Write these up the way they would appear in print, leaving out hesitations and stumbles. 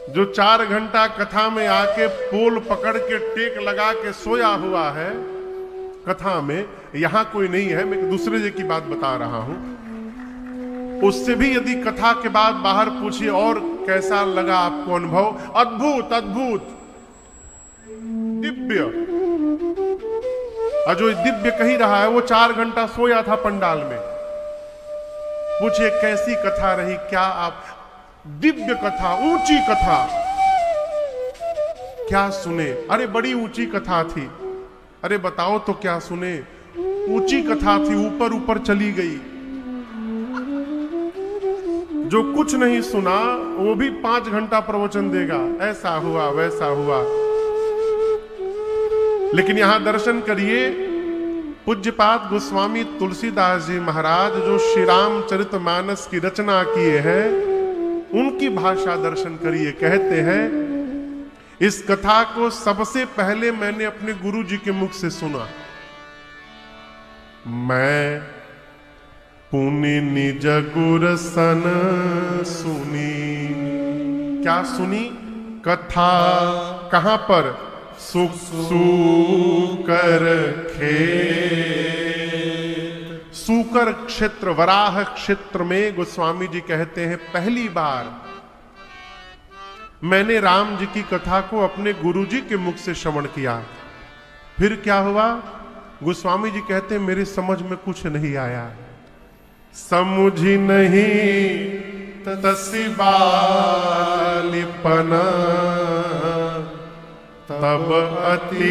जो 4 घंटा कथा में आके पोल पकड़ के टेक लगा के सोया हुआ है कथा में, यहां कोई नहीं है, मैं दूसरे जगह की बात बता रहा हूं। उससे भी यदि कथा के बाद बाहर पूछिए और कैसा लगा आपको अनुभव, अद्भुत अद्भुत दिव्य। और जो दिव्य कही रहा है वो 4 घंटा सोया था पंडाल में। पूछिए कैसी कथा रही, क्या आप दिव्य कथा, ऊंची कथा क्या सुने? अरे बड़ी ऊंची कथा थी। अरे बताओ तो क्या सुने? ऊंची कथा थी, ऊपर ऊपर चली गई। जो कुछ नहीं सुना वो भी 5 घंटा प्रवचन देगा, ऐसा हुआ वैसा हुआ। लेकिन यहां दर्शन करिए, पूज्यपाद गोस्वामी तुलसीदास जी महाराज जो श्री रामचरितमानस की रचना किए हैं, उनकी भाषा दर्शन करिए। कहते हैं, इस कथा को सबसे पहले मैंने अपने गुरु जी के मुख से सुना। मैं पुनि निज गुर सन सुनी। क्या सुनी? कथा। कहां पर? सूकर खेत। सूकर क्षेत्र, वराह क्षेत्र में गोस्वामी जी कहते हैं पहली बार मैंने राम जी की कथा को अपने गुरुजी के मुख से श्रवण किया। फिर क्या हुआ? गोस्वामी जी कहते हैं मेरी समझ में कुछ नहीं आया, समझी नहीं तसी बालिपना, तब अति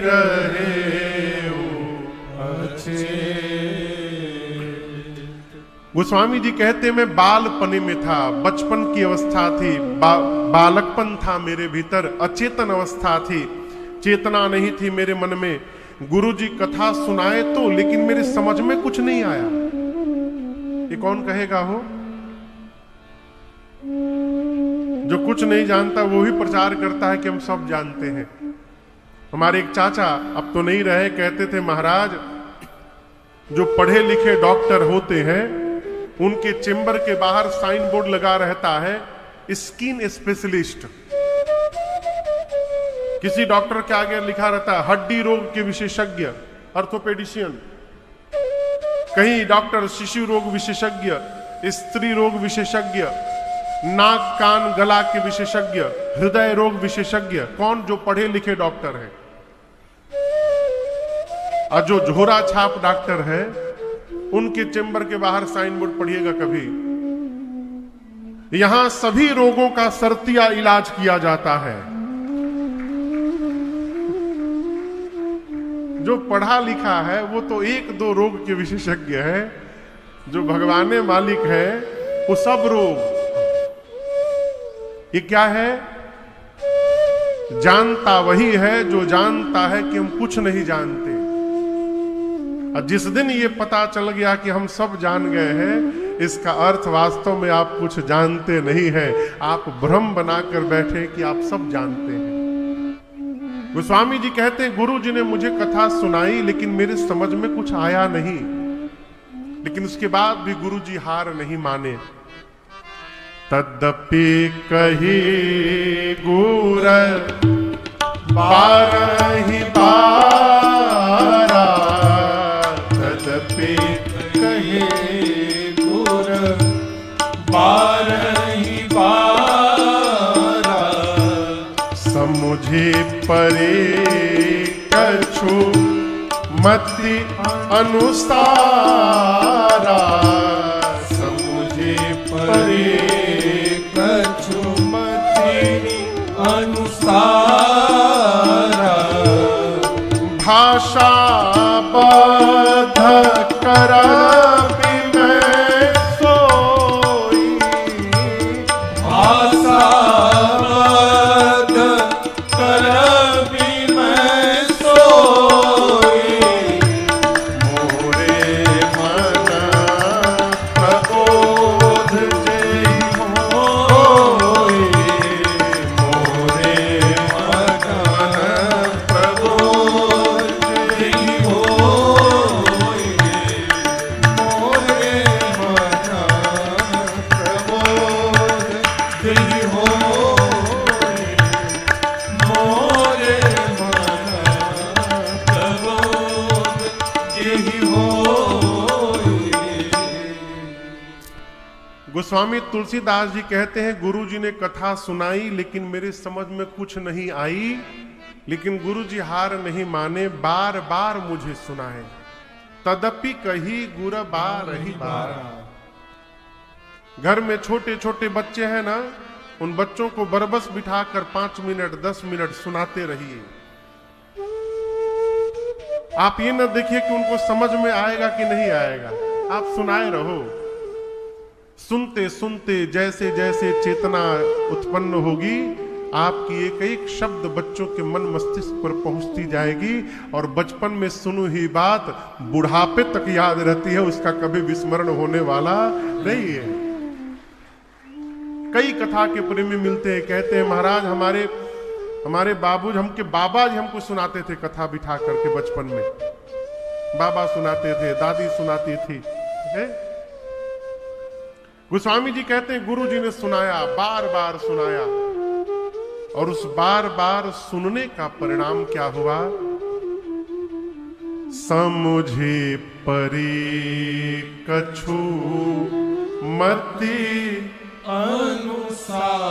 रहे अच्छे। गोस्वामी जी कहते मैं बालपने में था, बचपन की अवस्था थी, बालकपन था मेरे भीतर, अचेतन अवस्था थी, चेतना नहीं थी मेरे मन में। गुरुजी कथा सुनाए तो, लेकिन मेरी समझ में कुछ नहीं आया। ये कौन कहेगा हो? जो कुछ नहीं जानता वो ही प्रचार करता है कि हम सब जानते हैं। हमारे एक चाचा, अब तो नहीं रहे, कहते थे महाराज जो पढ़े लिखे डॉक्टर होते हैं उनके चेंबर के बाहर साइन बोर्ड लगा रहता है स्किन स्पेशलिस्ट। किसी डॉक्टर के आगे लिखा रहता है हड्डी रोग के विशेषज्ञ, ऑर्थोपेडिशियन। कहीं डॉक्टर शिशु रोग विशेषज्ञ, स्त्री रोग विशेषज्ञ, नाक कान गला के विशेषज्ञ, हृदय रोग विशेषज्ञ। कौन? जो पढ़े लिखे डॉक्टर हैं। और जो झोरा छाप डॉक्टर है उनके चेंबर के बाहर साइन बोर्ड पढ़िएगा कभी। यहां सभी रोगों का शर्तिया इलाज किया जाता है। जो पढ़ा लिखा है वो तो 1-2 रोग के विशेषज्ञ है, जो भगवाने मालिक है वो सब रोग। ये क्या है? जानता वही है जो जानता है कि हम कुछ नहीं जानते। और जिस दिन ये पता चल गया कि हम सब जान गए हैं, इसका अर्थ वास्तव में आप कुछ जानते नहीं हैं, आप भ्रम बनाकर बैठे कि आप सब जानते हैं। गोस्वामी जी कहते हैं गुरु जी ने मुझे कथा सुनाई लेकिन मेरे समझ में कुछ आया नहीं, लेकिन उसके बाद भी गुरु जी हार नहीं माने। तद्यपि कही गुर बारहि बारा, तद्यपि कही गुर बारहि बारा, समुझे परे कछु मति अनुसारा, समुझे परे कछु मति अनुसारा, भाषा बद्ध करा गोस्वामी तुलसीदास जी कहते हैं, गुरु जी ने कथा सुनाई लेकिन मेरे समझ में कुछ नहीं आई, लेकिन गुरु जी हार नहीं माने, बार बार मुझे सुनाए, तदपि कही गुर बार ही बार। घर में छोटे छोटे बच्चे हैं ना, उन बच्चों को बरबस बिठाकर 5 मिनट 10 मिनट सुनाते रहिए। आप ये न देखिए कि उनको समझ में आएगा कि नहीं आएगा, आप सुनाए रहो। सुनते सुनते जैसे जैसे चेतना उत्पन्न होगी, आपकी एक एक शब्द बच्चों के मन मस्तिष्क पर पहुंचती जाएगी, और बचपन में सुनी हुई बात बुढ़ापे तक याद रहती है, उसका कभी विस्मरण होने वाला नहीं है। कई कथा के प्रेमी मिलते हैं, कहते हैं महाराज हमारे बाबूजी, बाबा जी हमको सुनाते थे कथा बिठा करके बचपन में, बाबा सुनाते थे, दादी सुनाती थी। गोस्वामी जी कहते हैं गुरु जी ने सुनाया, बार बार सुनाया, और उस बार बार सुनने का परिणाम क्या हुआ? समझे परी कछु मति अनुसार।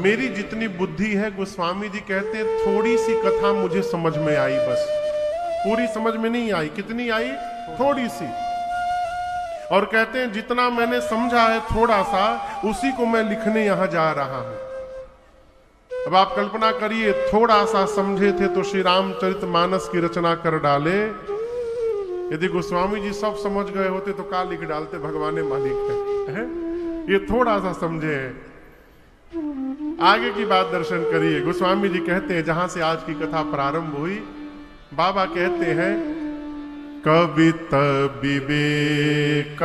मेरी जितनी बुद्धि है, गोस्वामी जी कहते हैं थोड़ी सी कथा मुझे समझ में आई, बस पूरी समझ में नहीं आई। कितनी आई? थोड़ी सी। और कहते हैं जितना मैंने समझा है थोड़ा सा, उसी को मैं लिखने यहां जा रहा हूं। अब आप कल्पना करिए, थोड़ा सा समझे थे तो श्री रामचरितमानस की रचना कर डाले। यदि गोस्वामी जी सब समझ गए होते तो क्या लिख डालते, भगवान मालिक है। ये थोड़ा सा समझे हैं। आगे की बात दर्शन करिए। गोस्वामी जी कहते हैं, जहां से आज की कथा प्रारंभ हुई, बाबा कहते हैं कवित विवेक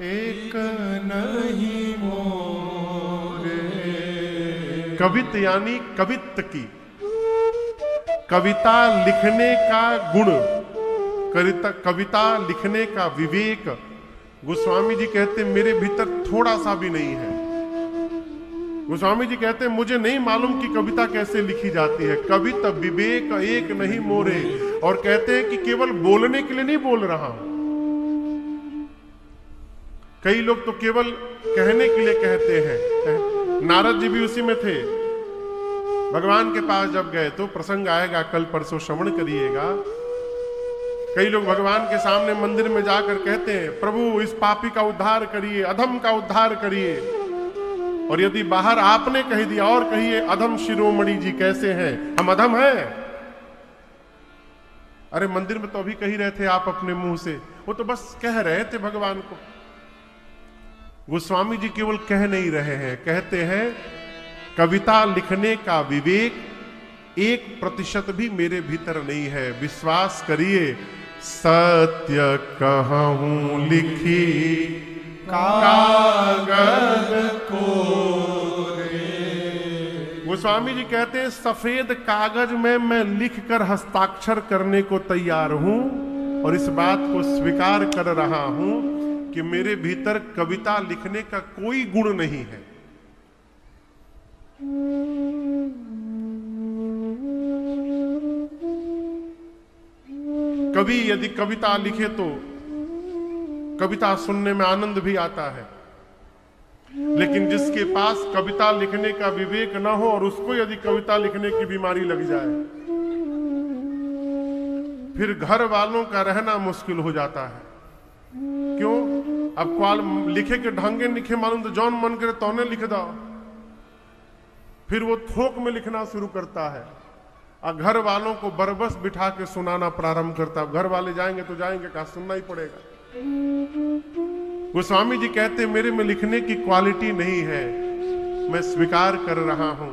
एक नहीं मोरे। कवित यानी कवित्त की, कविता लिखने का गुण, कविता लिखने का विवेक गोस्वामी जी कहते मेरे भीतर थोड़ा सा भी नहीं है। गोस्वामी जी कहते हैं मुझे नहीं मालूम कि कविता कैसे लिखी जाती है। कवित विवेक एक नहीं मोरे। और कहते हैं कि केवल बोलने के लिए नहीं बोल रहा हूं। कई लोग तो केवल कहने के लिए कहते हैं। नारद जी भी उसी में थे। भगवान के पास जब गए, तो प्रसंग आएगा, कल परसों श्रवण करिएगा। कई लोग भगवान के सामने मंदिर में जाकर कहते हैं, प्रभु इस पापी का उद्धार करिए, अधम का उद्धार करिए। और यदि बाहर आपने कह दिया और कहिए, अधम शिरोमणि जी कैसे हैं, हम अधम हैं। अरे मंदिर में तो अभी कही रहे थे आप अपने मुंह से, वो तो बस कह रहे थे भगवान को। गोस्वामी जी केवल कह नहीं रहे हैं, कहते हैं कविता लिखने का विवेक 1% भी मेरे भीतर नहीं है। विश्वास करिए, सत्य कहूं लिखी कागज कोरे। गोस्वामी जी कहते हैं सफेद कागज में मैं लिखकर हस्ताक्षर करने को तैयार हूं, और इस बात को स्वीकार कर रहा हूं कि मेरे भीतर कविता लिखने का कोई गुण नहीं है। कवि यदि कविता लिखे तो कविता सुनने में आनंद भी आता है, लेकिन जिसके पास कविता लिखने का विवेक ना हो और उसको यदि कविता लिखने की बीमारी लग जाए, फिर घर वालों का रहना मुश्किल हो जाता है। क्यों? अब क्वाल लिखे के ढंगे लिखे, मालूम तो जौन मन करे तौने लिख दो। फिर वो थोक में लिखना शुरू करता है और घर वालों को बरबस बिठा के सुनाना प्रारंभ करता है। घर वाले जाएंगे तो जाएंगे, कहा सुनना ही पड़ेगा। गोस्वामी जी कहते मेरे में लिखने की क्वालिटी नहीं है, मैं स्वीकार कर रहा हूं,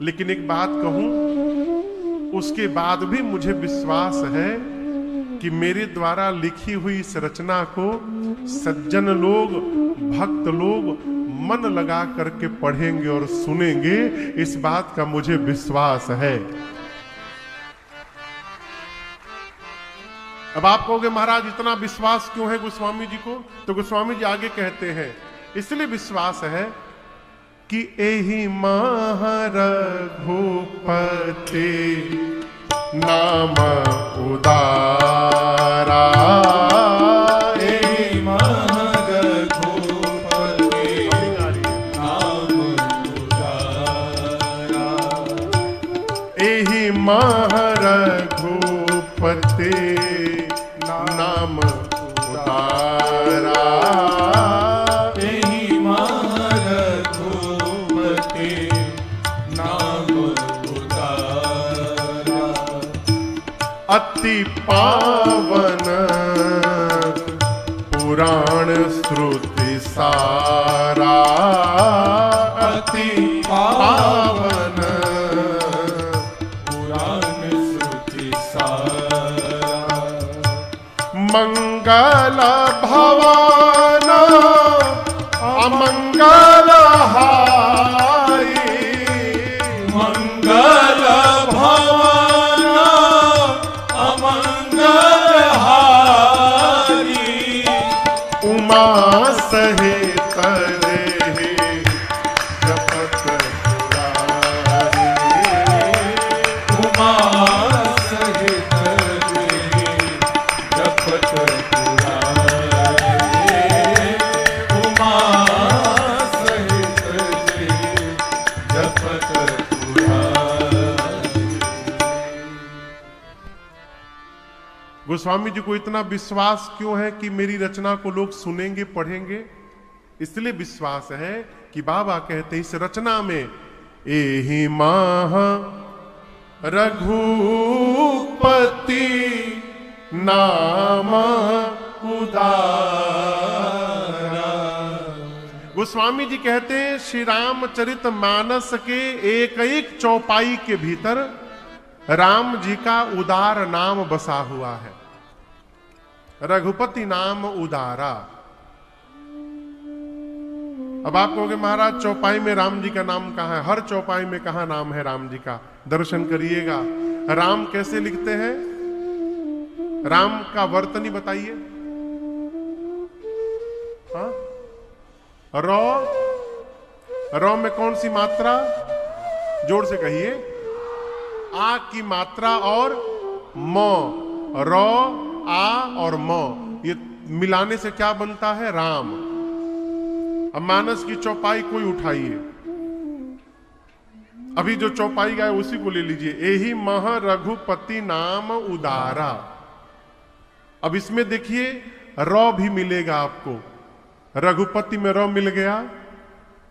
लेकिन एक बात कहूं, उसके बाद भी मुझे विश्वास है कि मेरे द्वारा लिखी हुई इस रचना को सज्जन लोग, भक्त लोग मन लगा करके पढ़ेंगे और सुनेंगे। इस बात का मुझे विश्वास है। अब आप कहोगे महाराज इतना विश्वास क्यों है गोस्वामी जी को? तो गोस्वामी जी आगे कहते हैं इसलिए विश्वास है कि एहि महारघुपते नाम उदारा पावन पुराण श्रुति सारा अति पावन पुराण श्रुति सारा मंगल भवन अमंगल हारी मंगल भवन अमंगल हारी उमा सहित रे जपत पुरारी उमा सहित रे जपत पुरारी उमा सहित रे जपत पुरारी। गोस्वामी जी को इतना विश्वास क्यों है कि मेरी रचना को लोग सुनेंगे पढ़ेंगे? इसलिए विश्वास है कि बाबा कहते इस रचना में एहि माह रघुपति नाम उदारा। गोस्वामी जी कहते हैं श्री रामचरित मानस के एक एक चौपाई के भीतर राम जी का उदार नाम बसा हुआ है। रघुपति नाम उदारा। अब आप कहोगे महाराज चौपाई में राम जी का नाम कहां है? हर चौपाई में कहां नाम है राम जी का? दर्शन करिएगा। राम कैसे लिखते हैं? राम का वर्तनी बताइए। हाँ? रौ में कौन सी मात्रा? जोर से कहिए। आ की मात्रा और म। रौ आ और म ये मिलाने से क्या बनता है? राम। अब मानस की चौपाई कोई उठाइए, अभी जो चौपाई गाए उसी को ले लीजिए। एहि मह रघुपति नाम उदारा। अब इसमें देखिए रौ भी मिलेगा आपको। रघुपति में रौ मिल गया,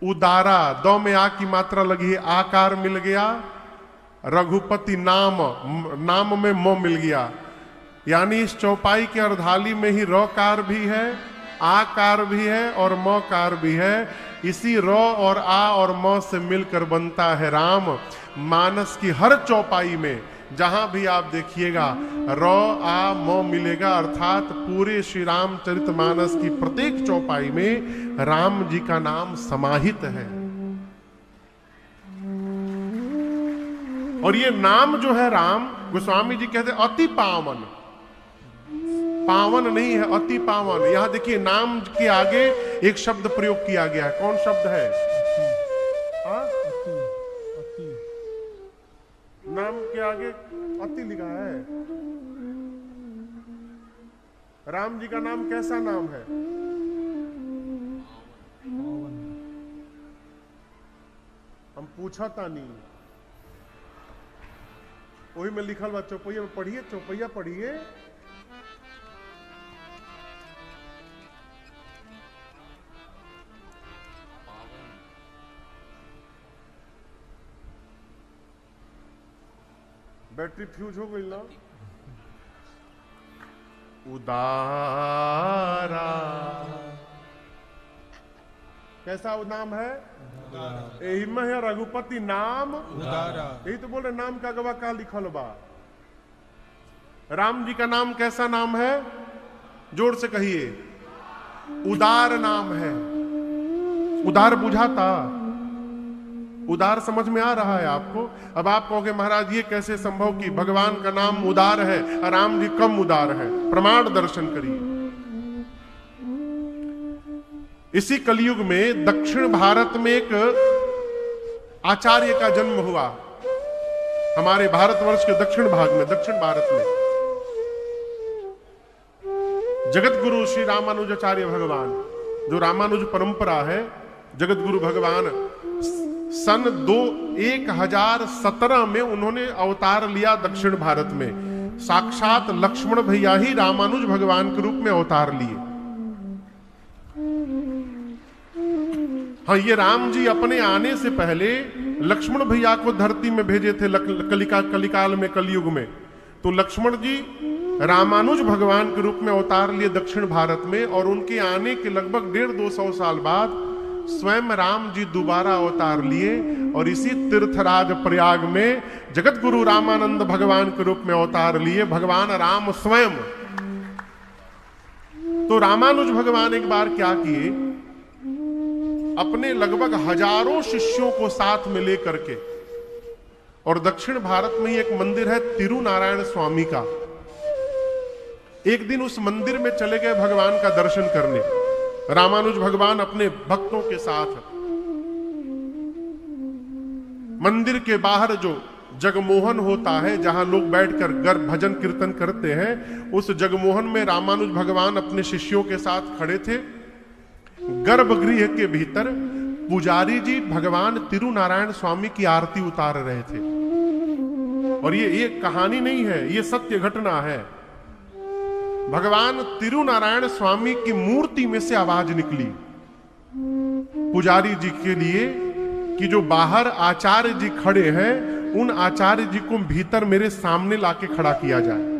उदारा दो में आ की मात्रा लगी है, आकार मिल गया। रघुपति नाम में म मिल गया। यानी इस चौपाई के अर्धाली में ही रकार भी है, आकार भी है और मकार भी है। इसी र और आ और म से मिलकर बनता है राम। मानस की हर चौपाई में जहां भी आप देखिएगा र आ म मिलेगा, अर्थात पूरे श्री रामचरित मानस की प्रत्येक चौपाई में राम जी का नाम समाहित है। और ये नाम जो है राम, गोस्वामी जी कहते अति पावन। पावन नहीं है, अति पावन। यहां देखिए नाम के आगे एक शब्द प्रयोग किया गया है। कौन शब्द है? अति। नाम के आगे अति लिखा है। राम जी का नाम कैसा नाम है? हम पूछा था नहीं, वही में लिखल बा। चौपैया में पढ़िए, चौपैया पढ़िए। बैटरी फ्यूज हो गई ना। उदारा कैसा नाम है? यही में है रघुपति नाम उदारा। यही तो बोल रहे नाम का गवाह का लिखल बा। राम जी का नाम कैसा नाम है? जोर से कहिए। उदार नाम है। उदार बुझाता? उदार समझ में आ रहा है आपको? अब आप कहोगे महाराज ये कैसे संभव कि भगवान का नाम उदार है और राम जी कम उदार है? प्रमाण दर्शन करिए। इसी कलयुग में दक्षिण भारत में एक आचार्य का जन्म हुआ। हमारे भारतवर्ष के दक्षिण भाग में, दक्षिण भारत में जगत गुरु श्री रामानुजाचार्य भगवान, जो रामानुज परंपरा है, जगत गुरु भगवान सन 1017 में उन्होंने अवतार लिया दक्षिण भारत में। साक्षात लक्ष्मण भैया ही रामानुज भगवान के रूप में अवतार लिए। हाँ, ये राम जी अपने आने से पहले लक्ष्मण भैया को धरती में भेजे थे कलिकाल में, कलयुग में। तो लक्ष्मण जी रामानुज भगवान के रूप में अवतार लिए दक्षिण भारत में, और उनके आने के लगभग 150-200 साल बाद स्वयं राम जी दोबारा अवतार लिए और इसी तीर्थराज प्रयाग में जगत गुरु रामानंद भगवान के रूप में अवतार लिए भगवान राम स्वयं। तो रामानुज भगवान एक बार क्या किए, अपने लगभग हजारों शिष्यों को साथ में लेकर के, और दक्षिण भारत में ही एक मंदिर है तिरुनारायण स्वामी का, एक दिन उस मंदिर में चले गए भगवान का दर्शन करने। रामानुज भगवान अपने भक्तों के साथ मंदिर के बाहर जो जगमोहन होता है, जहां लोग बैठकर भजन कीर्तन करते हैं, उस जगमोहन में रामानुज भगवान अपने शिष्यों के साथ खड़े थे। गर्भगृह के भीतर पुजारी जी भगवान तिरुनारायण स्वामी की आरती उतार रहे थे। और ये कहानी नहीं है, ये सत्य घटना है। भगवान तिरुनारायण स्वामी की मूर्ति में से आवाज निकली पुजारी जी के लिए कि जो बाहर आचार्य जी खड़े हैं, उन आचार्य जी को भीतर मेरे सामने लाके खड़ा किया जाए।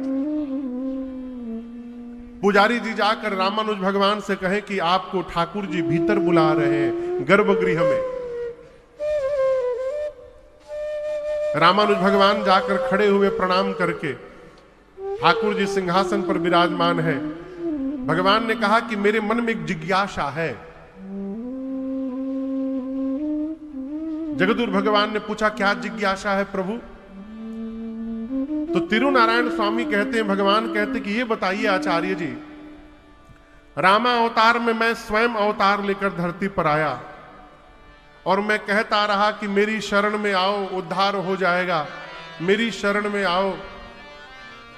पुजारी जी जाकर रामानुज भगवान से कहें कि आपको ठाकुर जी भीतर बुला रहे हैं गर्भगृह में। रामानुज भगवान जाकर खड़े हुए प्रणाम करके, ठाकुर जी सिंहासन पर विराजमान है। भगवान ने कहा कि मेरे मन में एक जिज्ञासा है। जगदगुरु भगवान ने पूछा क्या जिज्ञासा है प्रभु? तो तिरुनारायण स्वामी कहते हैं, भगवान कहते कि ये बताइए आचार्य जी, रामा अवतार में मैं स्वयं अवतार लेकर धरती पर आया और मैं कहता रहा कि मेरी शरण में आओ उद्धार हो जाएगा, मेरी शरण में आओ।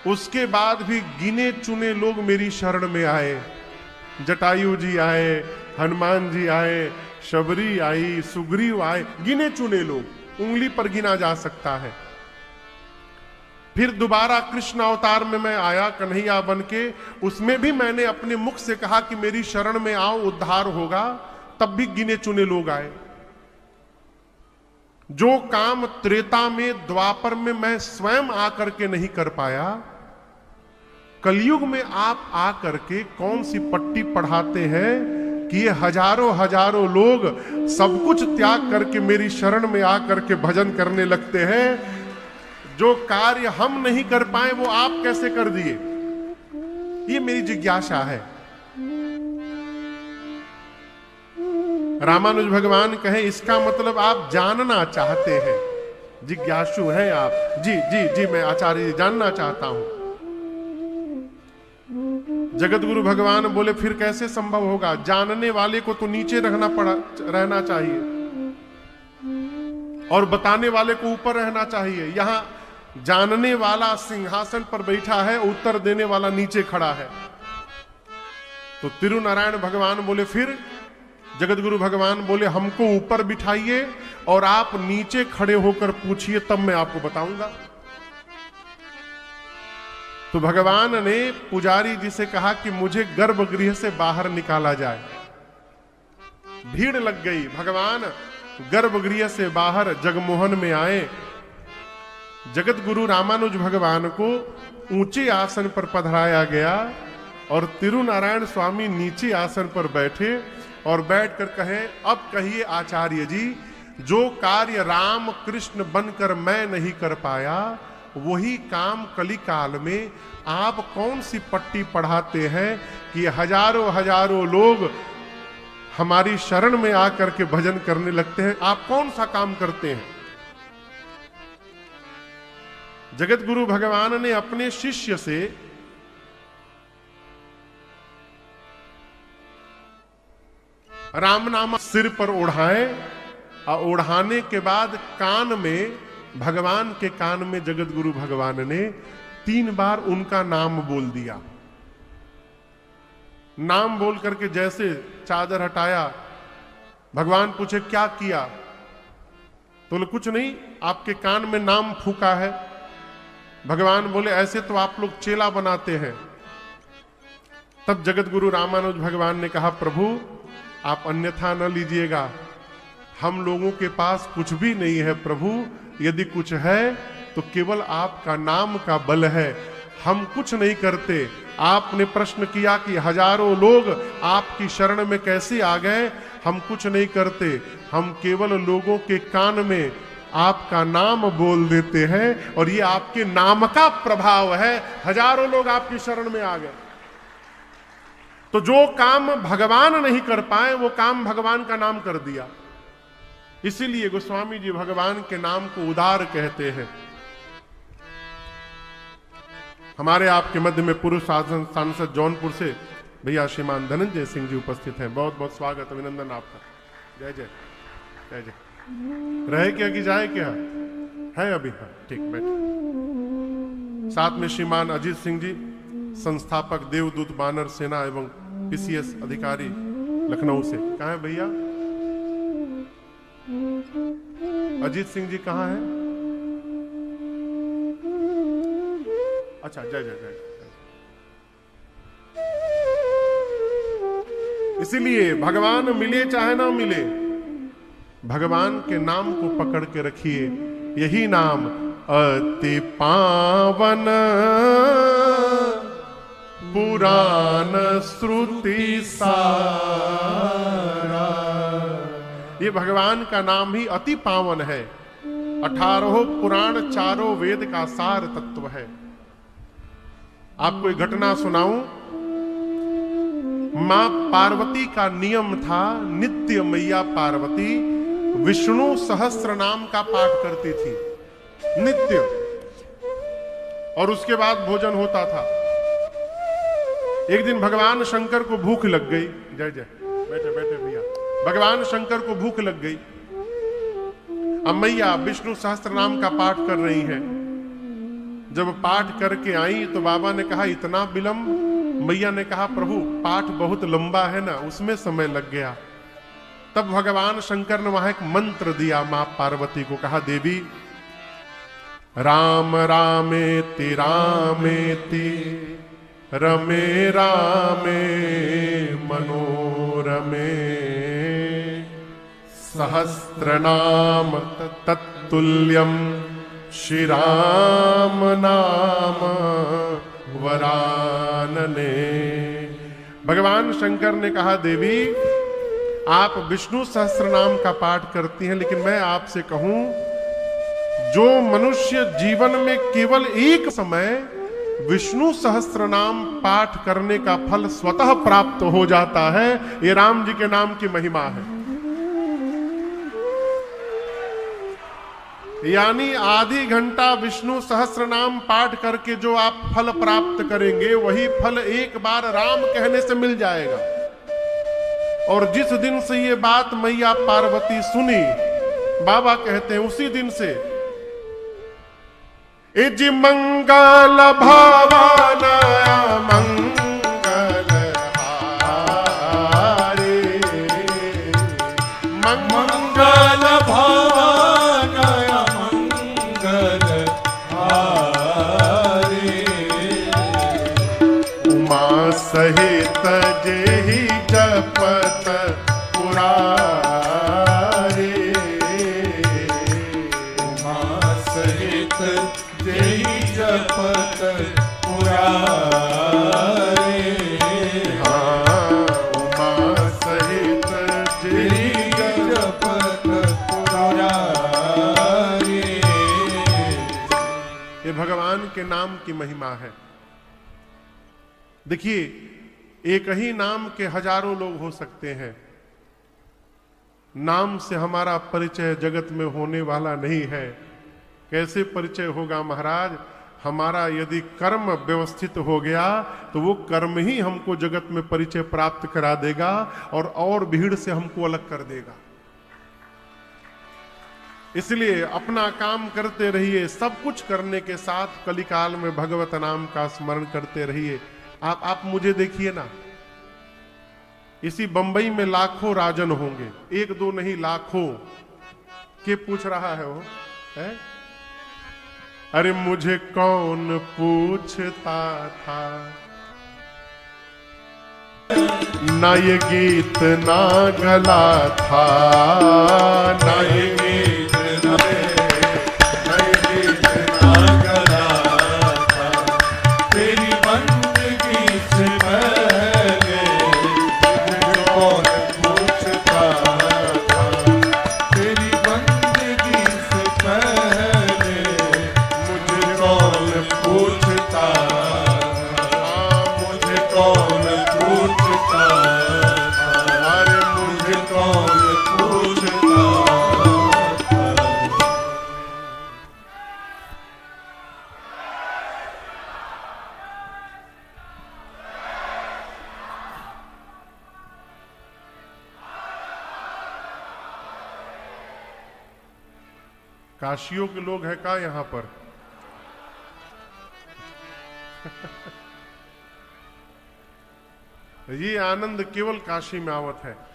उसके बाद भी गिने चुने लोग मेरी शरण में आए। जटायु जी आए, हनुमान जी आए, शबरी आई, सुग्रीव आए, गिने चुने लोग, उंगली पर गिना जा सकता है। फिर दोबारा कृष्ण अवतार में मैं आया कन्हैया बन के, उसमें भी मैंने अपने मुख से कहा कि मेरी शरण में आओ उद्धार होगा, तब भी गिने चुने लोग आए। जो काम त्रेता में द्वापर में मैं स्वयं आकर के नहीं कर पाया, कलयुग में आप आकर के कौन सी पट्टी पढ़ाते हैं कि ये हजारों हजारों लोग सब कुछ त्याग करके मेरी शरण में आकर के भजन करने लगते हैं। जो कार्य हम नहीं कर पाए वो आप कैसे कर दिए? ये मेरी जिज्ञासा है। रामानुज भगवान कहे इसका मतलब आप जानना चाहते हैं, जिज्ञासु हैं आप। जी जी जी, मैं आचार्य जी जानना चाहता हूं। जगत गुरु भगवान बोले फिर कैसे संभव होगा? जानने वाले को तो नीचे रहना चाहिए और बताने वाले को ऊपर रहना चाहिए। यहां जानने वाला सिंहासन पर बैठा है, उत्तर देने वाला नीचे खड़ा है। तो तिरुनारायण भगवान बोले फिर? जगत गुरु भगवान बोले हमको ऊपर बिठाइए और आप नीचे खड़े होकर पूछिए, तब मैं आपको बताऊंगा। तो भगवान ने पुजारी जी से कहा कि मुझे गर्भगृह से बाहर निकाला जाए। भीड़ लग गई। भगवान गर्भगृह से बाहर जगमोहन में आए। जगत गुरु रामानुज भगवान को ऊंचे आसन पर पधराया गया और तिरुनारायण स्वामी नीचे आसन पर बैठे और बैठकर कहे, अब कहिए आचार्य जी, जो कार्य राम कृष्ण बनकर मैं नहीं कर पाया, वही काम कली काल में आप कौन सी पट्टी पढ़ाते हैं कि हजारों हजारों लोग हमारी शरण में आकर के भजन करने लगते हैं? आप कौन सा काम करते हैं? जगत गुरु भगवान ने अपने शिष्य से राम नाम सिर पर ओढ़ाए और ओढ़ाने के बाद कान में, भगवान के कान में जगत गुरु भगवान ने 3 बार उनका नाम बोल दिया। नाम बोल करके जैसे चादर हटाया, भगवान पूछे क्या किया? तो बोले कुछ नहीं, आपके कान में नाम फूका है। भगवान बोले ऐसे तो आप लोग चेला बनाते हैं। तब जगत गुरु रामानुज भगवान ने कहा, प्रभु आप अन्यथा न लीजिएगा, हम लोगों के पास कुछ भी नहीं है प्रभु। यदि कुछ है तो केवल आपका नाम का बल है। हम कुछ नहीं करते। आपने प्रश्न किया कि हजारों लोग आपकी शरण में कैसे आ गए। हम कुछ नहीं करते, हम केवल लोगों के कान में आपका नाम बोल देते हैं और ये आपके नाम का प्रभाव है। हजारों लोग आपकी शरण में आ गए। तो जो काम भगवान नहीं कर पाए वो काम भगवान का नाम कर दिया। इसीलिए गोस्वामी जी भगवान के नाम को उदार कहते हैं। हमारे आपके मध्य में पूर्व सांसद जौनपुर से भैया श्रीमान धनंजय सिंह जी उपस्थित हैं। बहुत बहुत स्वागत, अभिनंदन आपका। जय जय जय जय। रहे क्या कि जाए क्या है अभी? हाँ ठीक, बैठे। साथ में श्रीमान अजीत सिंह जी, संस्थापक देवदूत बानर सेना एवं पीसीएस अधिकारी लखनऊ से। कहाँ है भैया? अजीत सिंह जी कहाँ है? अच्छा, जय जय जय। इसीलिए भगवान मिले चाहे ना मिले, भगवान के नाम को पकड़ के रखिए। यही नाम अति पावन पुराण श्रुति सारा। ये भगवान का नाम ही अति पावन है। 18 पुराण, 4 वेद का सार तत्व है। आपको एक घटना सुनाऊं। मां पार्वती का नियम था, नित्य मैया पार्वती विष्णु सहस्त्र नाम का पाठ करती थी नित्य, और उसके बाद भोजन होता था। एक दिन भगवान शंकर को भूख लग गई। जय जय, बैठे बैठे भैया। भगवान शंकर को भूख लग गई। अब मैया विष्णु सहस्त्र नाम का पाठ कर रही हैं। जब पाठ करके आई तो बाबा ने कहा इतना विलंब? मैया ने कहा प्रभु पाठ बहुत लंबा है ना, उसमें समय लग गया। तब भगवान शंकर ने वहां एक मंत्र दिया मां पार्वती को। कहा देवी राम रामेति रामेति रमे रामे मनोरमे सहस्रनाम तत्तुल्यम श्री राम नाम वरानने। भगवान शंकर ने कहा देवी आप विष्णु सहस्त्र नाम का पाठ करती हैं, लेकिन मैं आपसे कहूं जो मनुष्य जीवन में केवल एक समय विष्णु सहस्त्र नाम पाठ करने का फल स्वतः प्राप्त हो जाता है, ये राम जी के नाम की महिमा है। यानी आधी घंटा विष्णु सहस्त्र नाम पाठ करके जो आप फल प्राप्त करेंगे वही फल एक बार राम कहने से मिल जाएगा। और जिस दिन से ये बात मैया पार्वती सुनी, बाबा कहते हैं उसी दिन से इज मंगल भावनाया मंगल हारे मंगल भावनाया मंगल हारे उमा सहित जेहि जपत पुरारे उमा सहित जेहि जपत पुरारे हाँ उमा सहित जेहि जपत पुरारे। ये भगवान के नाम की महिमा है। देखिए एक ही नाम के हजारों लोग हो सकते हैं। नाम से हमारा परिचय जगत में होने वाला नहीं है। कैसे परिचय होगा महाराज? हमारा यदि कर्म व्यवस्थित हो गया तो वो कर्म ही हमको जगत में परिचय प्राप्त करा देगा और भीड़ से हमको अलग कर देगा। इसलिए अपना काम करते रहिए, सब कुछ करने के साथ कलिकाल में भगवत नाम का स्मरण करते रहिए। आप मुझे देखिए ना, इसी बंबई में लाखों राजन होंगे, एक दो नहीं लाखों। के पूछ रहा है वो है? अरे मुझे कौन पूछता था, ना ये गीत ना गला था, ना ये गीत ना गला था, काशियों के लोग हैं का यहां पर? ये आनंद केवल काशी में आवत है।